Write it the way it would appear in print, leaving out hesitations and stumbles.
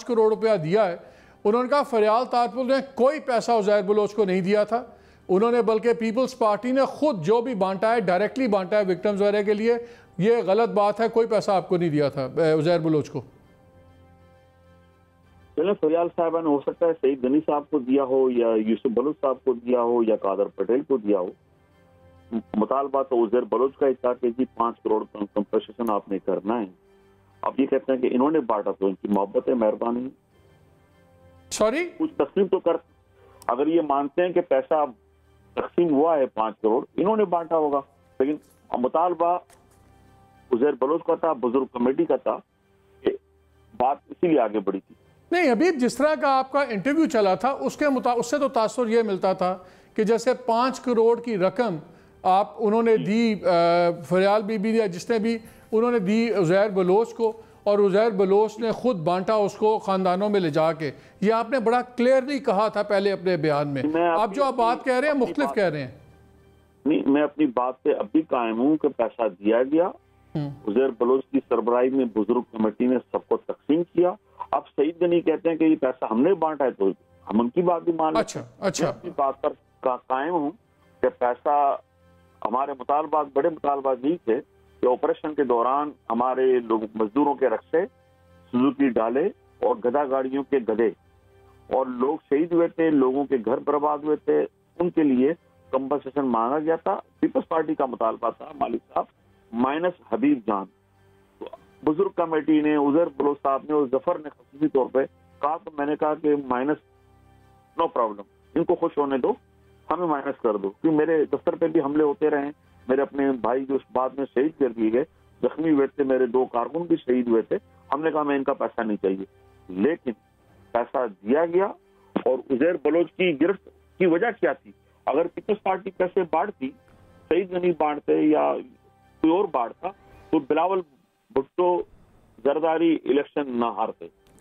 करोड़ रुपया दिया है। उन्होंने कहा फरियाल तारपुल ने कोई पैसा उज़ैर बलोच को नहीं दिया था, उन्होंने बल्कि पीपल्स पार्टी ने खुद जो भी बांटा है डायरेक्टली बांटा है विक्टिम्स वगैरह के लिए। ये गलत बात है, कोई पैसा आपको नहीं दिया था उज़ैर बलोच को। चलें, फरियाल साहबा ने हो सकता है सईद गनी साहब को दिया हो या यूसुफ बलोच साहब को दिया हो या कादर पटेल को दिया हो। मुतालबा तो उज़ैर बलोच का था कि जी 5 करोड़ कंपनसेशन आपने करना है। अब ये कहते हैं कि इन्होंने बांटा तो इनकी मोहब्बत है, मेहरबानी सॉरी कुछ तकसीम तो कर। अगर ये मानते हैं कि पैसा तकसीम हुआ है 5 करोड़, इन्होंने बांटा होगा। लेकिन मुतालबा उज़ैर बलोच का था, बुजुर्ग कमेटी का था, बात इसीलिए आगे बढ़ी थी। नहीं, अभी जिस तरह का आपका इंटरव्यू चला था उससे तो तासुर ये मिलता था कि जैसे 5 करोड़ की रकम आप उन्होंने दी फरियाल बीबी या जिसने भी उन्होंने दी उज़ैर बलोच को, और उज़ैर बलोच ने खुद बांटा उसको खानदानों में ले जाके। ये आपने बड़ा क्लियरली कहा था पहले अपने बयान में। आप जो आप बात कह रहे हैं मुख्तलिफ कह रहे हैं। नहीं, मैं अपनी बात पे अब भी कायम हूँ कि पैसा दिया गया। उज़ैर बलोच की सरबराही में बुजुर्ग कमेटी ने सबको तकसीम किया। अब सईद गनी कहते हैं कि ये पैसा हमने बांटा है, तो हम उनकी बात भी मान लेते हैं। अच्छा, अपनी बात पर कायम हूँ कि पैसा हमारे मुतालबात, बड़े मुतालबात यही थे कि ऑपरेशन के दौरान हमारे लोग मजदूरों के रक्शे, सुजुकी डाले और गधा गाड़ियों के गधे, और लोग शहीद हुए थे, लोगों के घर बर्बाद हुए थे, उनके लिए कंपनसेशन मांगा गया था। पीपल्स पार्टी का मुतालबा था मालिक साहब माइनस हबीब जान। तो बुजुर्ग कमेटी ने, उज़ैर बलोच साहब ने और जफर ने खसूसी तौर पे कहा, तो मैंने कहा कि माइनस नो प्रॉब्लम, इनको खुश होने दो, हमें माइनस कर दो, क्योंकि मेरे दफ्तर पे भी हमले होते रहे। मेरे अपने भाई जो बाद में शहीद कर दिए गए, जख्मी हुए थे, मेरे 2 कारकुन भी शहीद हुए थे। हमने कहा मैं इनका पैसा नहीं चाहिए, लेकिन पैसा दिया गया। और उज़ैर बलोच की गिरफ्त की वजह क्या थी? अगर पीपल्स पार्टी पैसे बांटती, सईद गनी बांटते या कोई और बांटता, तो बिलावल भुट्टो जरदारी इलेक्शन ना हारते।